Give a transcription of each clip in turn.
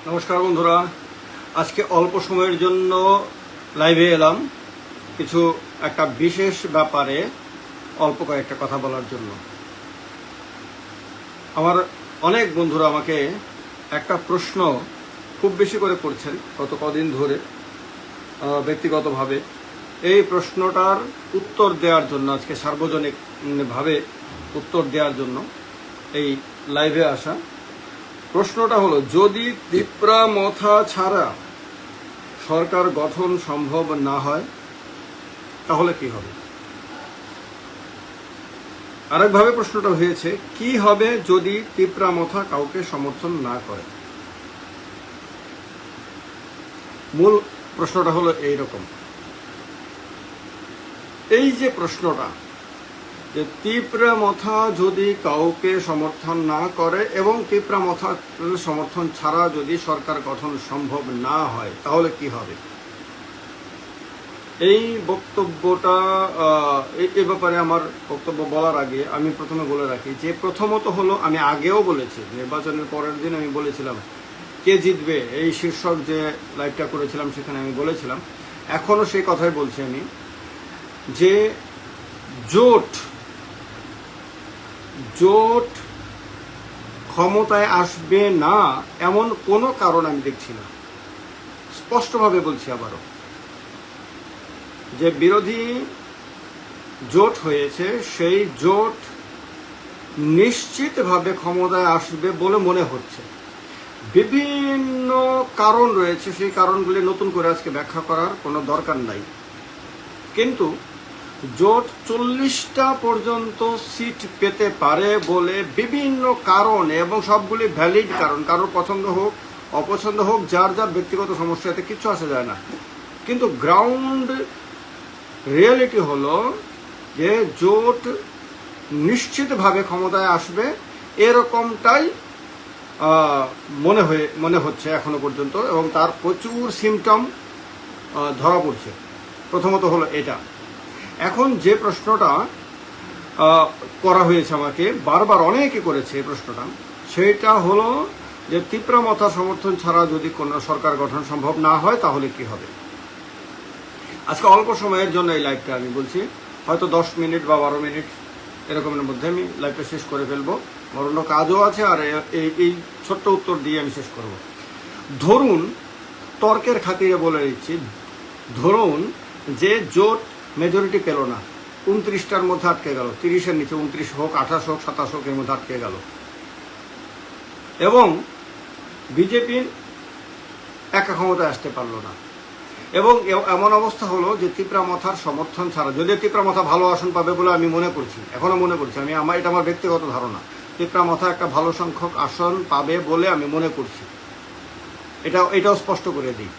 নমস্কার বন্ধুরা, আজকে অল্প সময়ের জন্য লাইভে এলাম কিছু একটা বিশেষ ব্যাপারে অল্প কয়েকটা কথা বলার জন্য। আমার অনেক বন্ধুরা আমাকে একটা প্রশ্ন খুব বেশি করে করছেন গত কদিন ধরে ব্যক্তিগতভাবে। এই প্রশ্নটার উত্তর দেওয়ার জন্য আজকে সার্বজনিকভাবে উত্তর দেওয়ার জন্য এই লাইভে আসা। প্রশ্নটা হলো, যদি তিপ্রামথা ছাড়া সরকার গঠন সম্ভব না হয় তাহলে কি হবে? আরেকভাবে প্রশ্নটা হয়েছে, কি হবে যদি তিপ্রামথা কাউকে সমর্থন না করে? মূল প্রশ্নটা হলো এইরকম, এই যে প্রশ্নটা যে তিপ্রামথা যদি কাউকে সমর্থন না করে এবং তিপ্রামথা সমর্থন ছাড়া যদি সরকার গঠন সম্ভব না হয় তাহলে কি হবে? এই বক্তব্যটা এ ব্যাপারে আমার বক্তব্য বলার আগে আমি প্রথমে বলে রাখি যে প্রথমত হলো, আমি আগেও বলেছি, নির্বাচনের পরের দিন আমি বলেছিলাম কে জিতবে, এই শীর্ষক যে লাইভটা করেছিলাম সেখানে আমি বলেছিলাম, এখনো সেই কথাই বলছি আমি, যে জোট ক্ষমতায় আসবে না এমন কোনো কারণ আমি দেখছি না। স্পষ্টভাবে বলছি আবারও, যে বিরোধী জোট হয়েছে সেই জোট নিশ্চিতভাবে ক্ষমতায় আসবে বলে মনে হচ্ছে। বিভিন্ন কারণ রয়েছে, সেই কারণগুলি নতুন করে আজকে ব্যাখ্যা করার কোনো দরকার নাই। কিন্তু জোট 40টা পর্যন্ত সিট পেতে পারে বলে বিভিন্ন কারণ, এবং সবগুলি ভ্যালিড কারণ, কারোর পছন্দ হোক অপছন্দ হোক, যার যার ব্যক্তিগত সমস্যাতে কিচ্ছু আসা যায় না। কিন্তু গ্রাউন্ড রিয়েলিটি হলো যে জোট নিশ্চিতভাবে ক্ষমতায় আসবে এরকমটাই মনে হচ্ছে এখনো পর্যন্ত, এবং তার প্রচুর সিমটম ধরা পড়ছে। প্রথমত হলো এটা। এখন যে প্রশ্নটা করা হয়েছে আমাকে, বারবার অনেকে করেছে এই প্রশ্নটা, সেটা হলো যে তিপ্রামথা সমর্থন ছাড়া যদি কোনো সরকার গঠন সম্ভব না হয় তাহলে কি হবে। আজকে অল্প সময়ের জন্য এই লাইভটা আমি বলছি, হয়তো 10 মিনিট বা 12 মিনিট এরকমের মধ্যে আমি লাইভটা শেষ করে ফেলবো। অন্য কাজও আছে, আর এই ছোট্ট উত্তর দিয়ে আমি শেষ করব। ধরুন, তর্কের খাতিরে বলে দিচ্ছি, ধরুন যে জোট মেজরিটি পেল না, 29টার মধ্যে আটকে গেল, 30-এর নিচে, 29 হোক, 28 হোক, 27 হোক, এর মধ্যে আটকে গেল, এবং বিজেপি একা ক্ষমতায় আসতে পারলো না, এবং এমন অবস্থা হলো যে তিপ্রামথার সমর্থন ছাড়া, যদিও তিপ্রামথা ভালো আসন পাবে বলে আমি মনে করছি, এখনো মনে করছি, এটা আমার ব্যক্তিগত ধারণা, তিপ্রামথা একটা ভালো সংখ্যক আসন পাবে বলে আমি মনে করছি, এটাও স্পষ্ট করে দিই।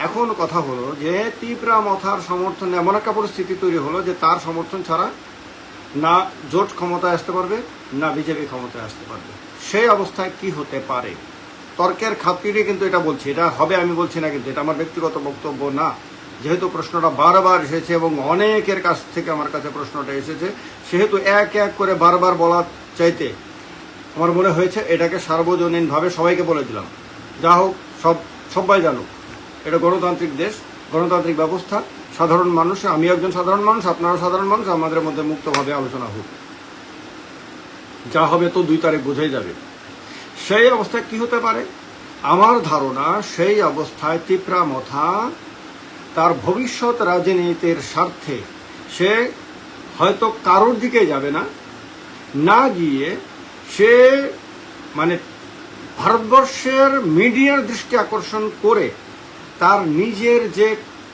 এখন কথা হলো যে তিপ্রামথার সমর্থন, এমন একটা পরিস্থিতি তৈরি হলো যে তার সমর্থন ছাড়া না জোট ক্ষমতায় আসতে পারবে, না বিজেপি ক্ষমতায় আসতে পারবে। সেই অবস্থায় কি হতে পারে? তর্কের খাতিরে কিন্তু এটা বলছি, এটা হবে আমি বলছি না, কিন্তু এটা আমার ব্যক্তিগত বক্তব্য না। যেহেতু প্রশ্নটা বারবার এসেছে এবং অনেকের কাছ থেকে আমার কাছে প্রশ্নটা এসেছে, সেহেতু এক এক করে বারবার বলার চাইতে আমার মনে হয়েছে এটাকে সার্বজনীনভাবে সবাইকে বলে দিলাম। যা হোক, সবাই জানুক, এটা গণতান্ত্রিক দেশ, গণতান্ত্রিক ব্যবস্থা, সাধারণ মানুষ, আমি একজন সাধারণ মানুষ, আপনারাও সাধারণ মানুষ, আমাদের মধ্যে মুক্তভাবে আলোচনা হোক। যা হবে তো 2 তারিখ বোঝাই যাবে। সেই অবস্থায় কি হতে পারে? আমার ধারণা, সেই অবস্থায় তিপ্রামথা তার ভবিষ্যৎ রাজনীতির স্বার্থে সে হয়তো কারোর দিকে যাবে না গিয়ে সে ভারতবর্ষের মিডিয়ার দৃষ্টি আকর্ষণ করে তার নিজের যে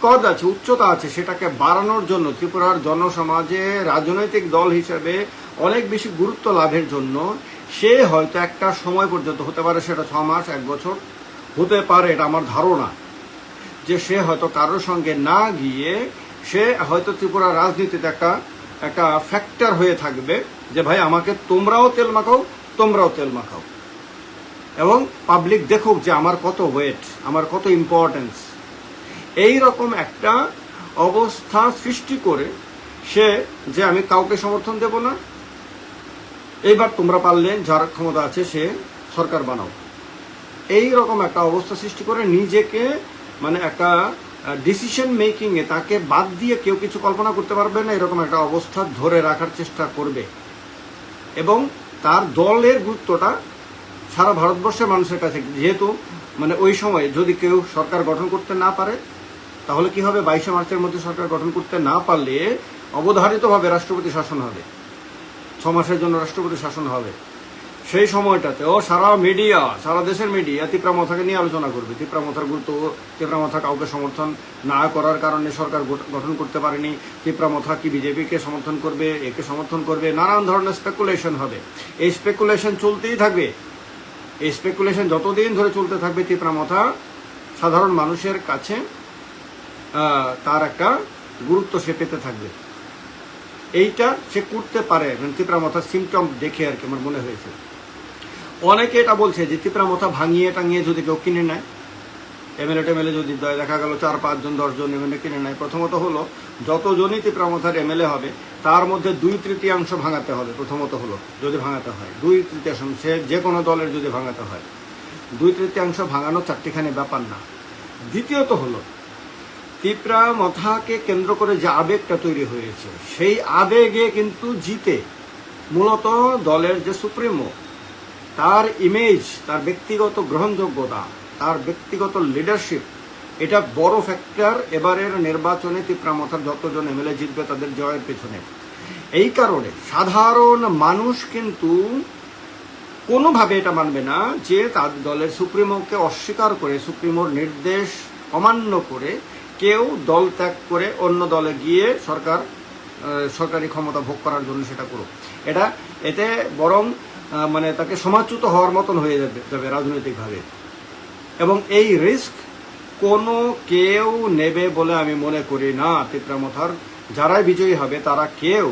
কদ আছে, উচ্চতা আছে, সেটাকে বাড়ানোর জন্য, ত্রিপুরার জনসমাজে রাজনৈতিক দল হিসেবে অনেক বেশি গুরুত্ব লাভের জন্য সে হয়তো একটা সময় পর্যন্ত, হতে পারে সেটা 6 মাস, 1 বছর হতে পারে, এটা আমার ধারণা, যে সে হয়তো কারোর সঙ্গে না গিয়ে সে হয়তো ত্রিপুরা রাজনীতিতে একটা ফ্যাক্টর হয়ে থাকবে, যে ভাই আমাকে তোমরাও তেল মাখাও, এবং পাবলিক দেখুক যে আমার কত ওয়েট, আমার কত ইম্পর্টেন্স। এই রকম একটা অবস্থা সৃষ্টি করে সে, যে আমি কাউকে সমর্থন দেব না, এইবার তোমরা পারলে যার ক্ষমতা আছে সে সরকার বানাও, এই রকম একটা অবস্থা সৃষ্টি করে নিজেকে মানে একটা ডিসিশন মেকিংয়ে তাকে বাদ দিয়ে কেউ কিছু কল্পনা করতে পারবে না, এরকম একটা অবস্থা ধরে রাখার চেষ্টা করবে। এবং তার দলের গুরুত্বটা সারা ভারতবর্ষের মানুষের কাছে, যেহেতু মানে ওই সময় যদি কেউ সরকার গঠন করতে না পারে তাহলে কি হবে, 22শে মার্চের মধ্যে সরকার গঠন করতে না পারলে অবধারিতভাবে রাষ্ট্রপতি শাসন হবে, 6 মাসের জন্য রাষ্ট্রপতি শাসন হবে। সেই সময়টাতেও সারা মিডিয়া, সারা দেশের মিডিয়া তিপ্রামথাকে নিয়ে আলোচনা করবে, তিপ্রামথার গুরুত্ব, তিপ্রামথা কাউকে সমর্থন না করার কারণে সরকার গঠন করতে পারেনি, তিপ্রামথা কি বিজেপিকে সমর্থন করবে, একে সমর্থন করবে, নানান ধরনের স্পেকুলেশন হবে। এই স্পেকুলেশন চলতেই থাকবে, এই স্পেকুলেশন যতদিন ধরে চলতে থাকবে তিপ্রামথা সাধারণ মানুষের কাছে তার একটা গুরুত্ব সে পেতে থাকবে। এইটা সে করতে পারে, তিপ্রামথার সিমটম দেখে আর কি আমার মনে হয়েছে। অনেকে এটা বলছে যে তিপ্রামথা ভাঙিয়ে টাঙিয়ে যদি কেউ কিনে নেয়, এমএলএ টেমএলএ যদি দেখা গেল 4-5 জন 10 জন এমএলএ কিনে নেয়, প্রথমত হলো যতজনই তিপ্রামথার এমএলএ হবে তার মধ্যে 2/3 ভাঙাতে হবে। প্রথমত হলো যদি ভাঙাতে হয় 2/3, সে যে কোনো দলের যদি ভাঙাতে হয় 2/3 ভাঙানো চারটিখানি ব্যাপার না। দ্বিতীয়ত হলো তিপ্রামথাকে কেন্দ্র করে যে আবেগটা তৈরি হয়েছে, সেই আবেগে কিন্তু জিতে মূলত দলের যে সুপ্রিমো তার ইমেজ, তার ব্যক্তিগত গ্রহণযোগ্যতা, তার ব্যক্তিগত লিডারশিপ, এটা বড় ফ্যাক্টর এবারের নির্বাচনে তিপ্রামথার যতজন এমএলএ জিতবে তাদের জয়ের পেছনে। এই কারণে সাধারণ মানুষ কিন্তু কোনোভাবে এটা মানবে না যে তার দলের সুপ্রিমোকে অস্বীকার করে, সুপ্রিমোর নির্দেশ অমান্য করে কেউ দল ত্যাগ করে অন্য দলে গিয়ে সরকারি ক্ষমতা ভোগ করার জন্য সেটা করুক। এতে বরং মানে তাকে সমাজচ্যুত হওয়ার মতন হয়ে যাবে রাজনৈতিকভাবে। এবং এই রিস্ক কোনো কেউ নেবে বলে আমি মনে করি না। তিপ্রামথার যারাই বিজয়ী হবে তারা কেউ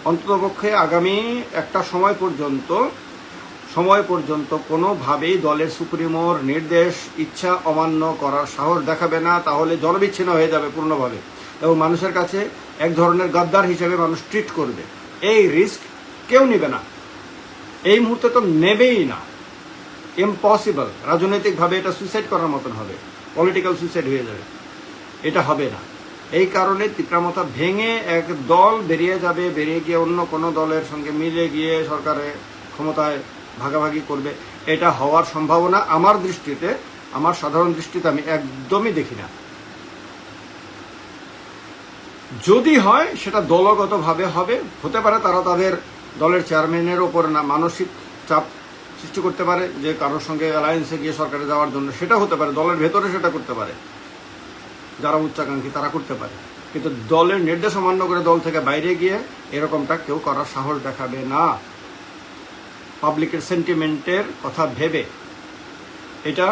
অন্ততপক্ষে আগামী একটা সময় পর্যন্ত কোনোভাবেই দলের সুপ্রিমোর নির্দেশ ইচ্ছা অমান্য করার সাহস দেখাবে না, তাহলে জনবিচ্ছিন্ন হয়ে যাবে পূর্ণভাবে এবং মানুষের কাছে এক ধরনের গাদ্দার হিসেবে মানুষ ট্রিট করবে। এই রিস্ক কেউ নেবে না, এই মুহূর্তে তো নেবেই না, ইম্পসিবল। রাজনৈতিকভাবে এটা সুইসাইড করার মতন হবে, পলিটিক্যাল সুইসাইড হয়ে যাবে, এটা হবে না। এই কারণে তিপ্রামথা ভেঙে এক দল বেরিয়ে যাবে, বেরিয়ে গিয়ে অন্য কোনো দলের সঙ্গে মিলে গিয়ে সরকারে ক্ষমতায় ভাগাভাগি করবে, এটা হওয়ার সম্ভাবনা আমার দৃষ্টিতে, আমার সাধারণ দৃষ্টিতে আমি একদমই দেখি না। যদি হয় সেটা দলগতভাবে হবে, হতে পারে তারা তাদের দলের চেয়ারম্যানের ওপর না মানসিক চাপ সৃষ্টি করতে পারে যে কারোর সঙ্গে অ্যালায়েন্সে গিয়ে সরকারে যাওয়ার জন্য, সেটা হতে পারে, দলের ভেতরে সেটা করতে পারে, যারা উচ্চাকাঙ্ক্ষী তারা করতে পারে, কিন্তু দলের নির্দেশ অমান্য করে দল থেকে বাইরে গিয়ে এরকমটা কেউ করার সাহস দেখাবে না। পাবলিকের সেন্টিমেন্টের কথা ভেবে এটা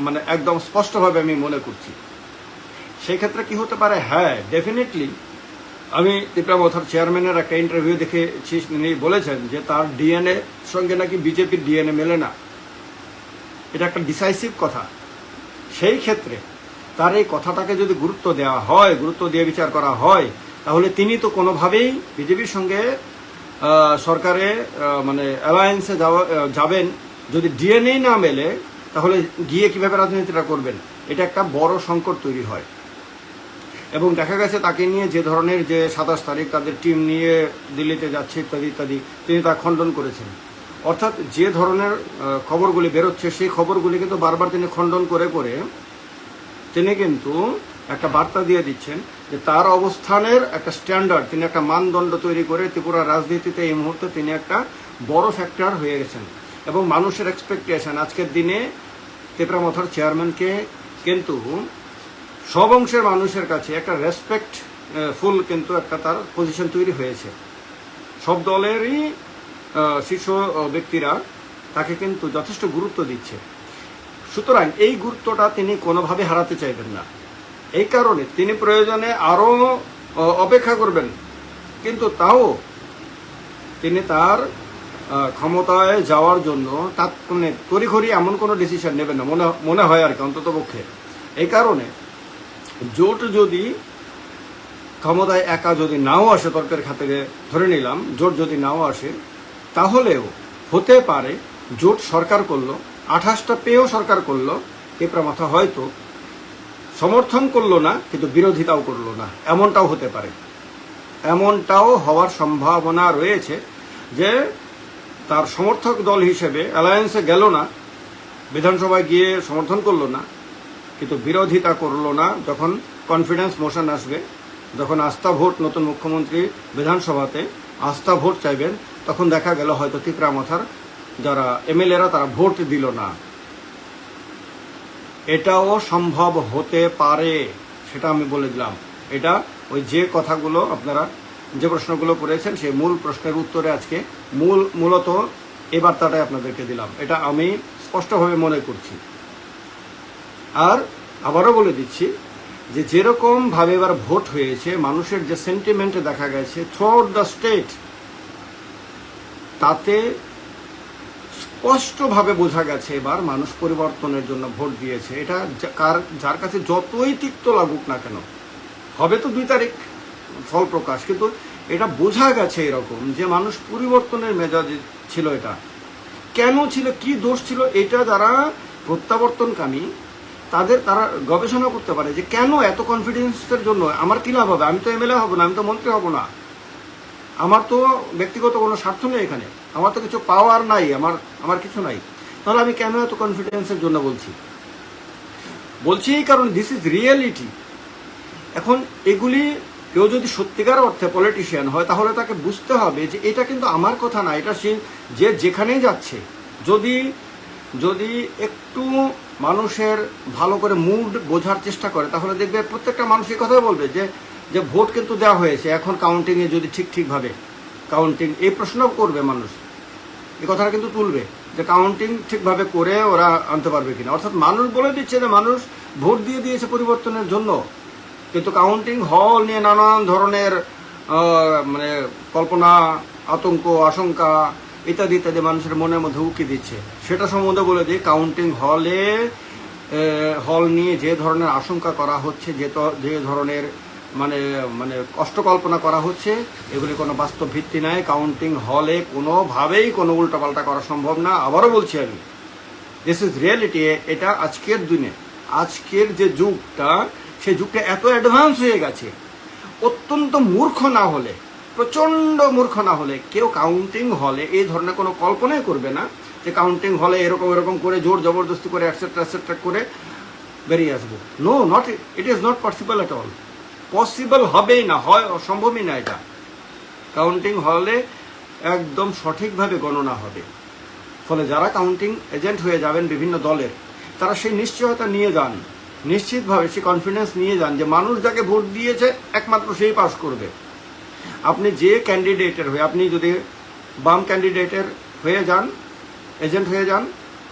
মানে একদম স্পষ্টভাবে আমি মনে করছি। সেই ক্ষেত্রে কি হতে পারে, হ্যাঁ ডেফিনেটলি আমি তিপ্রামথার চেয়ারম্যানের একটা ইন্টারভিউ দেখেছি, তিনি বলেছেন যে তার ডিএনএ সঙ্গে নাকি বিজেপির ডিএনএ মেলে না, এটা একটা ডিসাইসিভ কথা। সেই ক্ষেত্রে তার এই কথাটাকে যদি গুরুত্ব দেওয়া হয়, গুরুত্ব দিয়ে বিচার করা হয়, তাহলে তিনি তো কোনোভাবেই বিজেপির সঙ্গে সরকারে মানে অ্যালায়েন্সে যাবেন যদি ডিএনএ না মেলে, তাহলে গিয়ে কিভাবে রাজনীতিটা করবেন, এটা একটা বড় সংকট তৈরি হয়। এবং দেখা গেছে তাকে নিয়ে যে ধরনের যে 27 তারিখ তাদের টিম নিয়ে দিল্লিতে যাচ্ছে ইত্যাদি ইত্যাদি, তিনি তা খণ্ডন করেছেন। অর্থাৎ যে ধরনের খবরগুলি বেরোচ্ছে সেই খবরগুলি কিন্তু বারবার তিনি খণ্ডন করে করে তিনি কিন্তু একটা বার্তা দিয়ে দিচ্ছেন যে তার অবস্থানের একটা স্ট্যান্ডার্ড, তিনি একটা মানদণ্ড তৈরি করে ত্রিপুরা রাজনীতিতে এই মুহূর্তে তিনি একটা বড় ফ্যাক্টর হয়ে গেছেন। এবং মানুষের এক্সপেকটেশন আজকের দিনে তিপ্রামথার চেয়ারম্যানকে কিন্তু সব অংশের মানুষের কাছে একটা রেসপেক্ট ফুল কিন্তু একটা তার পজিশন তৈরি হয়েছে। সব দলেরই শীর্ষ ব্যক্তিরা তাকে কিন্তু যথেষ্ট গুরুত্ব দিচ্ছে। সুতরাং এই গুরুত্বটা তিনি কোনোভাবে হারাতে চাইবেন না। এই কারণে তিনি প্রয়োজনে আরও অপেক্ষা করবেন, কিন্তু তাও তিনি তার ক্ষমতায় যাওয়ার জন্য তাৎক্ষণিক তড়িঘড়ি এমন কোনো ডিসিশন নেবেন না মনে হয় আর কি, অন্তত পক্ষে। এই কারণে জোট যদি ক্ষমতায় একা যদি নাও আসে, তর্কের খাতিরে ধরে নিলাম জোট যদি নাও আসে, তাহলেও হতে পারে জোট সরকার করলো, 28টা পেয়েও সরকার করলো, তেপরামাথা হয়তো সমর্থন করলো না কিন্তু বিরোধিতাও করলো না, এমনটাও হতে পারে, এমনটাও হওয়ার সম্ভাবনা রয়েছে যে তার সমর্থক দল হিসেবে অ্যালায়েন্সে গেল না, বিধানসভায় গিয়ে সমর্থন করলো না কিন্তু বিরোধিতা করলো না। যখন কনফিডেন্স মোশন আসবে, যখন আস্থা ভোট, নতুন মুখ্যমন্ত্রী বিধানসভাতে আস্থা ভোট চাইবেন, তখন দেখা গেল হয়তো তিপরামাথার যারা এমএলএরা তারা ভোট দিল না। এটাও সম্ভব হতে পারে, সেটা আমি বলে দিলাম। এটা ওই যে কথাগুলো আপনারা যে প্রশ্নগুলো করেছেন সেই মূল প্রশ্নের উত্তরে আজকে মূলত এই বার্তাটাই আপনাদেরকে দিলাম, এটা আমি স্পষ্টভাবে মনে করছি। আর আবারও বলে দিচ্ছি যে যেরকম ভাবে এবার ভোট হয়েছে, মানুষের যে সেন্টিমেন্ট দেখা গেছে থ্রুআউট দ্য স্টেট, তাতে স্পষ্টভাবে বোঝা গেছে এবার মানুষ পরিবর্তনের জন্য ভোট দিয়েছে। এটা যার কাছে যতই তিক্ত লাগুক না কেন, হবে তো 2 তারিখ ফল প্রকাশ, কিন্তু এটা বোঝা গেছে এরকম যে মানুষ পরিবর্তনের মেজাজে ছিল। এটা কেন ছিল, কি দোষ ছিল, এটা যারা প্রত্যাবর্তনকামী তারা গবেষণা করতে পারে যে কেন এত কনফিডেন্সের জন্য আমার কি লাভ হবে, আমি তো এমএলএ হব না, আমি তো মন্ত্রী হব না, আমার তো ব্যক্তিগত কোনো স্বার্থ নেই এখানে, আমার তো কিছু পাওয়ার নাই, আমার কিছু নাই, তাহলে আমি কেন এত কনফিডেন্সের জন্য বলছি এই কারণ দিস ইজ রিয়েলিটি। এখন এগুলি কেউ যদি সত্যিকার অর্থে পলিটিশিয়ান হয় তাহলে তাকে বুঝতে হবে যে এটা কিন্তু আমার কথা না, এটা সে যে যেখানেই যাচ্ছে যদি একটু মানুষের ভালো করে মুড বোঝার চেষ্টা করে তাহলে দেখবে প্রত্যেকটা মানুষ এই কথাই বলবে যে ভোট কিন্তু দেওয়া হয়েছে, এখন কাউন্টিংয়ে যদি ঠিকভাবে কাউন্টিং, এই প্রশ্ন করবে মানুষ, এই কথাটা কিন্তু তুলবে যে কাউন্টিং ঠিকভাবে করে ওরা আনতে পারবে কিনা। অর্থাৎ মানুষ বলে দিচ্ছে যে মানুষ ভোট দিয়ে দিয়েছে পরিবর্তনের জন্য, কিন্তু কাউন্টিং হল নিয়ে নানান ধরনের মানে কল্পনা, আতঙ্ক, আশঙ্কা ইত্যাদি ইত্যাদি মানুষের মনের মধ্যে উকি দিচ্ছে। সেটা সম্বন্ধে বলে দিই, কাউন্টিং হল নিয়ে যে ধরনের আশঙ্কা করা হচ্ছে, যে ধরনের মানে কষ্ট কল্পনা করা হচ্ছে, এগুলি কোনো বাস্তব ভিত্তি নাই। কাউন্টিং হলে কোনোভাবেই কোনো উল্টাপাল্টা করা সম্ভব না। আবারও বলছি আমি, দিস ইজ রিয়েলিটি। এটা আজকের দিনে, আজকের যে যুগটা, সেই যুগটা এত অ্যাডভান্স হয়ে গেছে, অত্যন্ত মূর্খ না হলে, প্রচণ্ড মূর্খ না হলে কেউ কাউন্টিং হলে এই ধরনের কোনো কল্পনাই করবে না যে কাউন্টিং হলে এরকম করে জোর জবরদস্তি করে এটসেট্রা করে বেরিয়ে আসবো। No, it is not possible at all. Possible হবেই না, হয় অসম্ভবই না। এটা কাউন্টিং হলে একদম সঠিকভাবে গণনা হবে। ফলে যারা কাউন্টিং এজেন্ট হয়ে যাবেন বিভিন্ন দলের, তারা সেই নিশ্চয়তা নিয়ে যান, নিশ্চিতভাবে সেই কনফিডেন্স নিয়ে যান যে মানুষ যাকে ভোট দিয়েছে একমাত্র সেই পাস করবে। আপনি যে ক্যান্ডিডেটের হয়ে, আপনি যদি বাম ক্যান্ডিডেটের হয়ে যান, এজেন্ট হয়ে যান,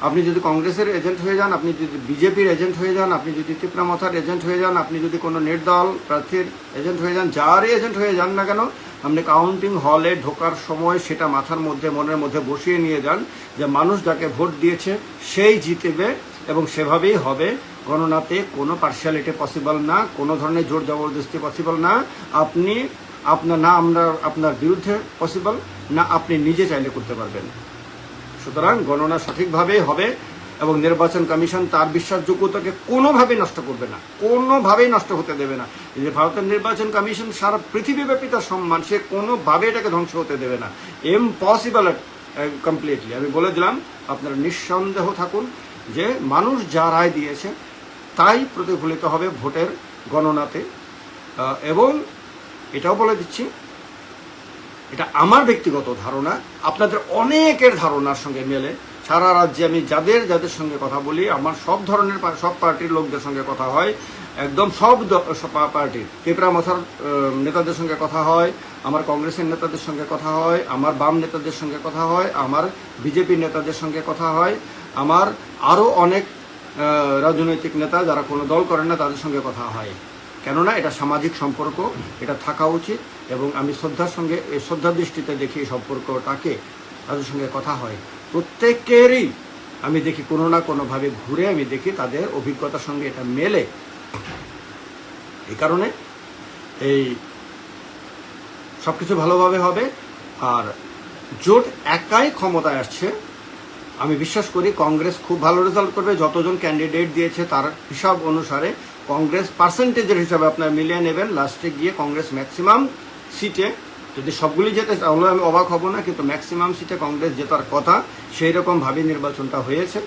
আপনি যদি কংগ্রেসের এজেন্ট হয়ে যান, আপনি যদি বিজেপির এজেন্ট হয়ে যান, আপনি যদি তিপরামাথার এজেন্ট হয়ে যান, আপনি যদি কোনো নির্দল প্রার্থীর এজেন্ট হয়ে যান, যারই এজেন্ট হয়ে যান না কেন, আপনি কাউন্টিং হলে ঢোকার সময় সেটা মাথার মধ্যে, মনের মধ্যে বসিয়ে নিয়ে যান যে মানুষ যাকে ভোট দিয়েছে সেই জিতবে এবং সেভাবেই হবে। গণনাতে কোনো পার্শিয়ালিটি পসিবল না, কোনো ধরনের জোর জবরদস্তি পসিবল না। আপনার বিরুদ্ধে পসিবল না, আপনি নিজে চাইলে করতে পারবেন। সুতরাং গণনা সঠিকভাবেই হবে এবং নির্বাচন কমিশন তার বিশ্বাসযোগ্যতাকে কোনোভাবেই নষ্ট করবে না, কোনোভাবেই নষ্ট হতে দেবে না। এই যে ভারতের নির্বাচন কমিশন সারা পৃথিবীব্যাপী তার সম্মান, সে কোনোভাবে এটাকে ধ্বংস হতে দেবে না। Impossible completely. আমি বলে দিলাম, আপনারা নিঃসন্দেহ থাকুন যে মানুষ যা রায় দিয়েছে তাই প্রতিফলিত হবে ভোটের গণনাতে। এবং এটাও বলে দিচ্ছি, এটা আমার ব্যক্তিগত ধারণা, আপনাদের অনেকের ধারণার সঙ্গে মেলে। সারা রাজ্যে আমি যাদের সঙ্গে কথা বলি, আমার সব ধরনের সব পার্টির লোকদের সঙ্গে কথা হয়, একদম সব পার্টির, তিপরামাথার নেতাদের সঙ্গে কথা হয়, আমার কংগ্রেসের নেতাদের সঙ্গে কথা হয়, আমার বাম নেতাদের সঙ্গে কথা হয়, আমার বিজেপি নেতাদের সঙ্গে কথা হয়, আমার আরও অনেক রাজনৈতিক নেতা যারা কোনো দল করেন না তাদের সঙ্গে কথা হয়। কেননা এটা সামাজিক সম্পর্ক, এটা থাকা উচিত এবং আমি শ্রদ্ধার দৃষ্টিতে দেখি এই সম্পর্কটাকে, তাদের সঙ্গে কথা হয়। প্রত্যেকেরই আমি দেখি কোনো না কোনোভাবে ঘুরে আমি দেখি তাদের অভিজ্ঞতার সঙ্গে এটা মেলে। এই কারণে এই সব কিছু ভালোভাবে হবে। আর জোট একাই ক্ষমতায় আসছে আমি বিশ্বাস করি কংগ্রেস খুব ভালো রেজাল্ট করবে। যতজন ক্যান্ডিডেট দিয়েছে তার হিসাব অনুসারে কংগ্রেস পার্সেন্টেজের হিসাবে আপনার মিলিয়ে নেবেন, লাস্টে গিয়ে কংগ্রেস ম্যাক্সিমাম সিটে, যদি সবগুলি যেতে তাহলে আমি অবাক হব না, কিন্তু ম্যাক্সিমাম সিটে কংগ্রেস জেতার কথা। সেই রকমভাবে নির্বাচনটা হয়েছে।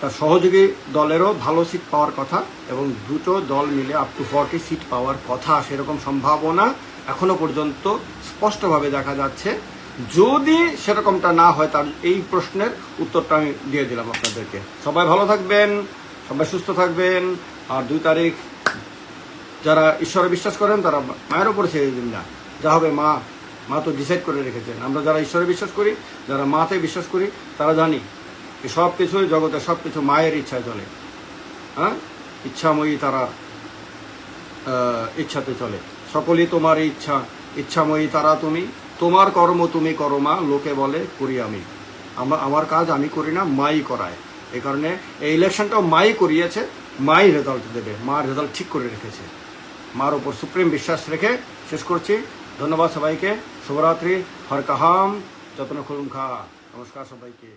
তার সহযোগী দলেরও ভালো সিট পাওয়ার কথা এবং দুটো দল মিলে আপ টু 40 সিট পাওয়ার কথা। সেরকম সম্ভাবনা এখনো পর্যন্ত স্পষ্টভাবে দেখা যাচ্ছে। যদি সেরকমটা না হয়, তার এই প্রশ্নের উত্তরটা আমি দিয়ে দিলাম আপনাদেরকে। সবাই ভালো থাকবেন, সবাই সুস্থ থাকবেন। আর 2 তারিখ যারা ঈশ্বরে বিশ্বাস করেন তারা মায়ের উপরে ছেড়ে দিন না, যা হবে মা তো ডিসাইড করে রেখেছেন। আমরা যারা ঈশ্বরে বিশ্বাস করি, যারা মাতে বিশ্বাস করি, তারা জানি যে সব কিছুই জগতে সব কিছু মায়ের ইচ্ছায় চলে। হ্যাঁ, ইচ্ছাময়ী তারা ইচ্ছাতে চলে। সকলই তোমার ইচ্ছা, ইচ্ছাময়ী তারা তুমি, তোমার কর্ম তুমি করো মা, লোকে বলে করি আমি। আমার কাজ আমি করি না, মাই করায়। এই কারণে এই ইলেকশনটাও মাই করিয়েছে, মাই রেজাল্ট দেবে, মা রেজাল্ট ঠিক করে রেখেছে। মার উপর সুপ্রিম বিশ্বাস রেখে শেষ করছি। ধন্যবাদ সবাইকে। শুভরাত্রি। হর কাহাম যত্ন খুলুম খা। নমস্কার সবাইকে।